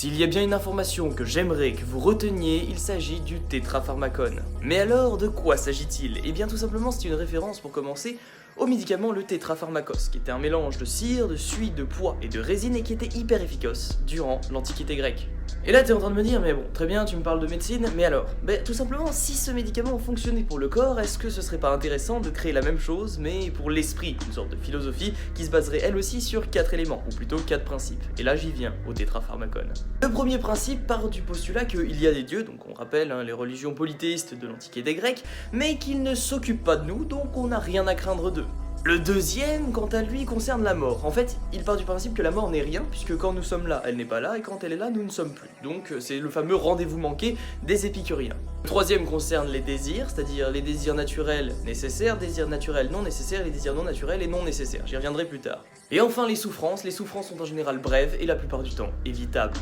S'il y a bien une information que j'aimerais que vous reteniez, il s'agit du tétrapharmacone. Mais alors, de quoi s'agit-il? Eh bien tout simplement c'est une référence pour commencer au médicament le tétrapharmakos, qui était un mélange de cire, de suie, de pois et de résine et qui était hyper efficace durant l'Antiquité grecque. Et là t'es en train de me dire, mais bon, très bien, tu me parles de médecine, mais alors? Ben tout simplement, si ce médicament fonctionnait pour le corps, est-ce que ce serait pas intéressant de créer la même chose, mais pour l'esprit, une sorte de philosophie qui se baserait elle aussi sur 4 éléments, ou plutôt 4 principes. Et là j'y viens, au tétrapharmakone. Le premier principe part du postulat qu'il y a des dieux, donc on rappelle les religions polythéistes de l'Antiquité grecque, mais qu'ils ne s'occupent pas de nous, donc on n'a rien à craindre d'eux. Le deuxième, quant à lui, concerne la mort. En fait, il part du principe que la mort n'est rien, puisque quand nous sommes là, elle n'est pas là, et quand elle est là, nous ne sommes plus. Donc c'est le fameux rendez-vous manqué des épicuriens. Le troisième concerne les désirs, c'est-à-dire les désirs naturels nécessaires, désirs naturels non nécessaires, les désirs non naturels et non nécessaires. J'y reviendrai plus tard. Et enfin les souffrances sont en général brèves et la plupart du temps évitables.